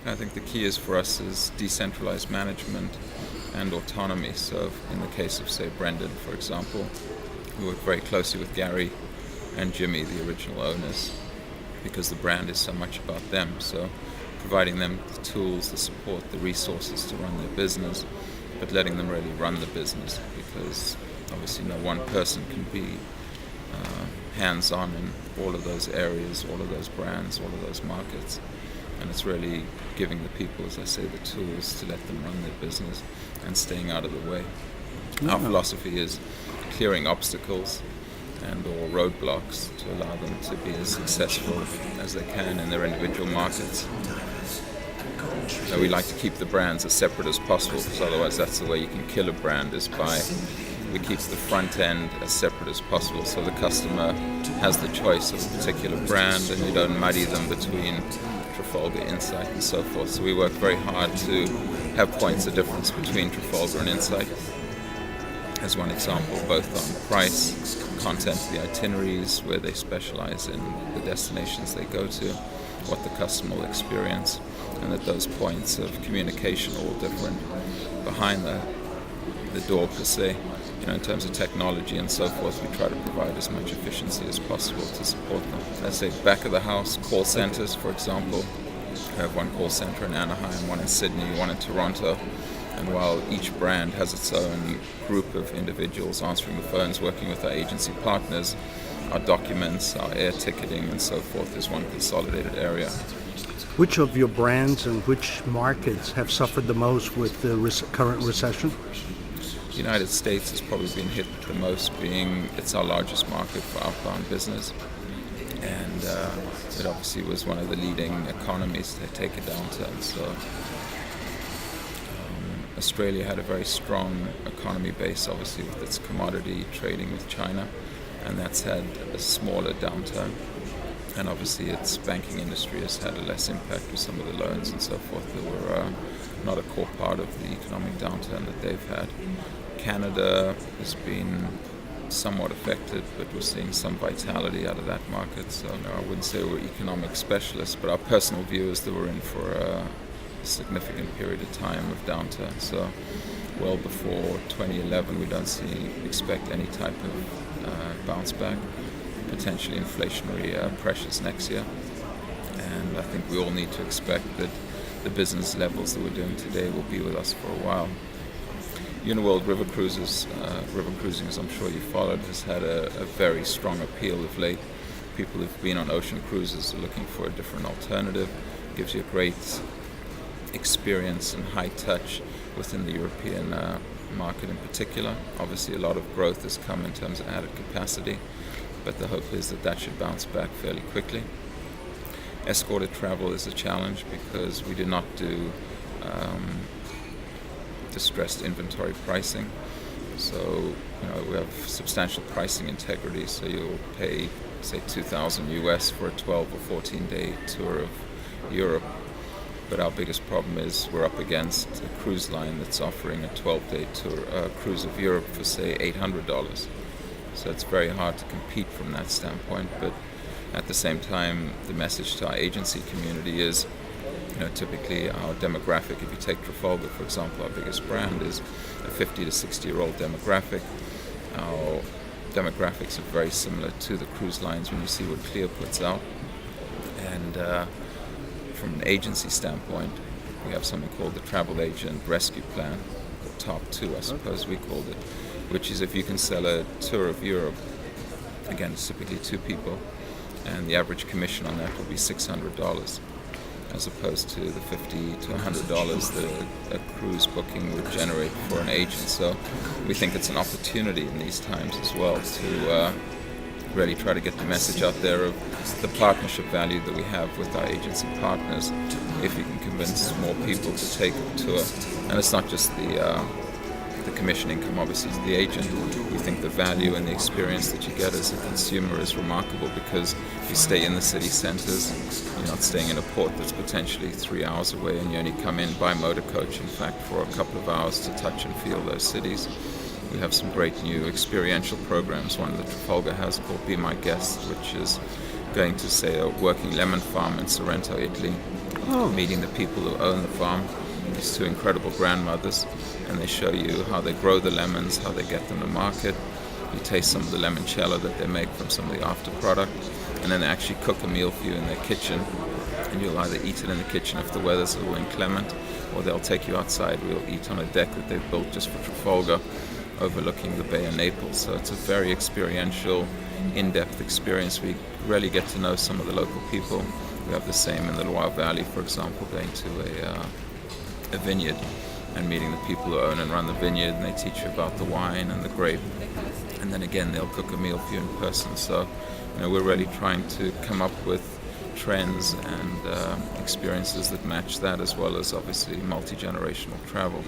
I think the key is for us is decentralized management and autonomy. So in the case of, say, Brendan, for example, we work very closely with Gary and Jimmy, the original owners, because the brand is so much about them. So providing them the tools, the support, the resources to run their business, but letting them really run the business, because obviously no one person can be hands-on in all of those areas, all of those brands, all of those markets. And it's really giving the people, as I say, the tools to let them run their business and staying out of the way. Yeah. Our philosophy is clearing obstacles and or roadblocks to allow them to be as successful as they can in their individual markets. So we like to keep the brands as separate as possible, because otherwise that's the way you can kill a brand, is by we keep the front end as separate as possible, so the customer has the choice of a particular brand and you don't muddy them between Trafalgar, Insight and so forth. So we work very hard to have points of difference between Trafalgar and Insight. As one example, both on price, content of the itineraries, where they specialize in the destinations they go to, what the customer will experience, and that those points of communication are all different. Behind the door per se, in terms of technology and so forth, we try to provide as much efficiency as possible to support them. Let's say back of the house call centers, for example. We have one call center in Anaheim, one in Sydney, one in Toronto. And while each brand has its own group of individuals answering the phones, working with our agency partners, our documents, our air ticketing and so forth is one consolidated area. Which of your brands and which markets have suffered the most with the current recession? The United States has probably been hit the most, being it's our largest market for outbound business. And it obviously was one of the leading economies to take a downturn. So Australia had a very strong economy base, obviously, with its commodity trading with China, and that's had a smaller downturn. And obviously its banking industry has had a less impact with some of the loans and so forth that were not a core part of the economic downturn that they've had. Canada has been somewhat affected, but we're seeing some vitality out of that market. So no, I wouldn't say we're economic specialists, but our personal view is that we're in for a significant period of time of downturn. So well before 2011, we don't expect any type of bounce back. Potentially inflationary pressures next year, and I think we all need to expect that the business levels that we're doing today will be with us for a while. UniWorld River cruising, as I'm sure you followed, has had a very strong appeal of late. People who've been on ocean cruises are looking for a different alternative. It gives you a great experience and high touch within the European market in particular. Obviously a lot of growth has come in terms of added capacity, but the hope is that that should bounce back fairly quickly. Escorted travel is a challenge because we do not do distressed inventory pricing. So we have substantial pricing integrity, so you'll pay, say, $2,000 US for a 12 or 14-day tour of Europe. But our biggest problem is we're up against a cruise line that's offering a 12-day tour cruise of Europe for, say, $800. So it's very hard to compete from that standpoint. But at the same time, the message to our agency community is, typically our demographic, if you take Trafalgar, for example, our biggest brand is a 50 to 60-year-old demographic. Our demographics are very similar to the cruise lines when you see what Clear puts out. And from an agency standpoint, we have something called the Travel Agent Rescue Plan, or Top 2, I suppose we called it, which is if you can sell a tour of Europe, again, it's typically 2 people, and the average commission on that will be $600, as opposed to the $50 to $100 that a cruise booking would generate for an agent. So we think it's an opportunity in these times as well to really try to get the message out there of the partnership value that we have with our agency partners, if you can convince more people to take a tour. And it's not just the commission income, obviously, to the agent. We think the value and the experience that you get as a consumer is remarkable, because you stay in the city centres, you're not staying in a port that's potentially 3 hours away, and you only come in by motor coach, in fact, for a couple of hours to touch and feel those cities. We have some great new experiential programs. One that Trafalgar has called Be My Guest, which is going to, say, a working lemon farm in Sorrento, Italy, Oh. meeting the people who own the farm, these two incredible grandmothers, and they show you how they grow the lemons, how they get them to market. You taste some of the limoncello that they make from some of the after product, and then they actually cook a meal for you in their kitchen, and you'll either eat it in the kitchen if the weather's a little inclement, or they'll take you outside. We'll eat on a deck that they've built just for Trafalgar, overlooking the Bay of Naples. So it's a very experiential, in-depth experience. We really get to know some of the local people. We have the same in the Loire Valley, for example, going to a vineyard and meeting the people who own and run the vineyard, and they teach you about the wine and the grape. And then again, they'll cook a meal for you in person. So, we're really trying to come up with trends and experiences that match that, as well as obviously multi-generational travel.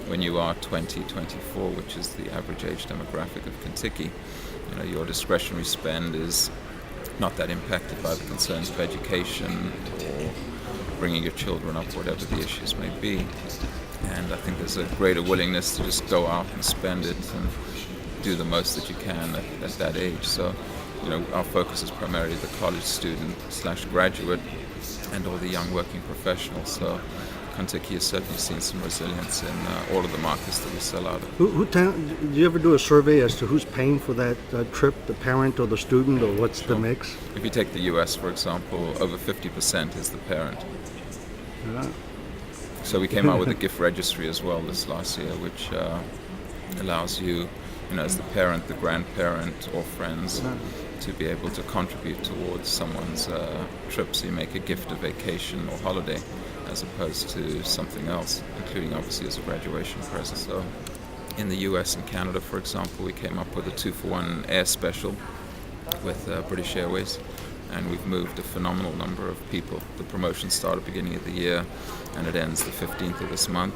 When you are 20, 24, which is the average age demographic of Contiki, your discretionary spend is not that impacted by the concerns of education or bringing your children up, whatever the issues may be. And I think there's a greater willingness to just go out and spend it and do the most that you can at that age. So, our focus is primarily the college student / graduate and all the young working professionals. So Contiki has certainly seen some resilience in all of the markets that we sell out of. Do you ever do a survey as to who's paying for that trip, the parent or the student, or what's the mix? If you take the US, for example, over 50% is the parent. Yeah. So we came out with a gift registry as well this last year, which allows you, as the parent, the grandparent, or friends, to be able to contribute towards someone's trip. So you make a gift, a vacation, or holiday, as opposed to something else, including obviously as a graduation present. So in the US and Canada, for example, we came up with a 2-for-1 air special with British Airways, and we've moved a phenomenal number of people. The promotion started beginning of the year, and it ends the 15th of this month.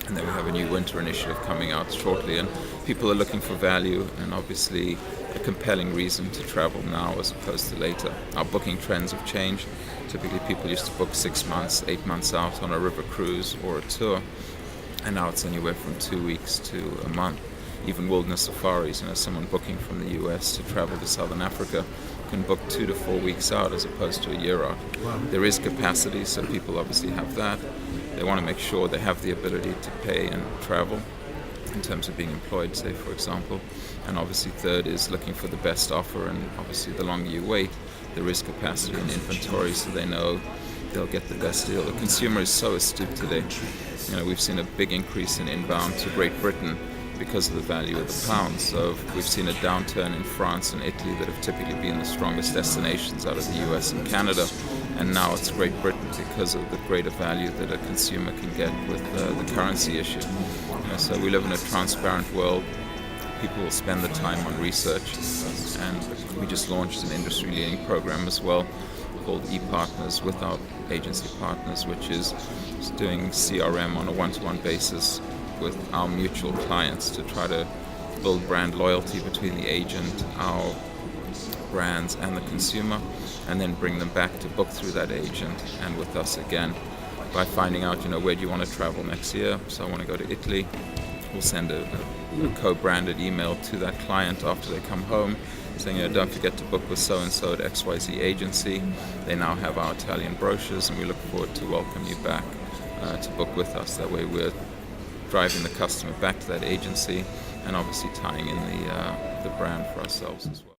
And then we have a new winter initiative coming out shortly, and people are looking for value and obviously a compelling reason to travel now as opposed to later. Our booking trends have changed. Typically people used to book 6 months, 8 months out on a river cruise or a tour, and now it's anywhere from 2 weeks to a month. Even wilderness safaris, someone booking from the US to travel to Southern Africa can book 2 to 4 weeks out as opposed to a year out. Wow. There is capacity, so people obviously have that. They want to make sure they have the ability to pay and travel in terms of being employed, say, for example. And obviously third is looking for the best offer, and obviously the longer you wait, there is capacity in inventory, so they know they'll get the best deal. The consumer is so astute today. We've seen a big increase in inbound to Great Britain because of the value of the pound. So we've seen a downturn in France and Italy that have typically been the strongest destinations out of the US and Canada, and now it's Great Britain because of the greater value that a consumer can get with the currency issue. So we live in a transparent world. People will spend the time on research, and we just launched an industry-leading program as well called ePartners with our agency partners, which is doing CRM on a one-to-one basis with our mutual clients to try to build brand loyalty between the agent, our brands, and the consumer, and then bring them back to book through that agent and with us again by finding out, where do you want to travel next year? So I want to go to Italy. We'll send a co-branded email to that client after they come home saying, don't forget to book with so-and-so at XYZ agency. They now have our Italian brochures, and we look forward to welcome you back to book with us. That way we're driving the customer back to that agency and obviously tying in the brand for ourselves as well.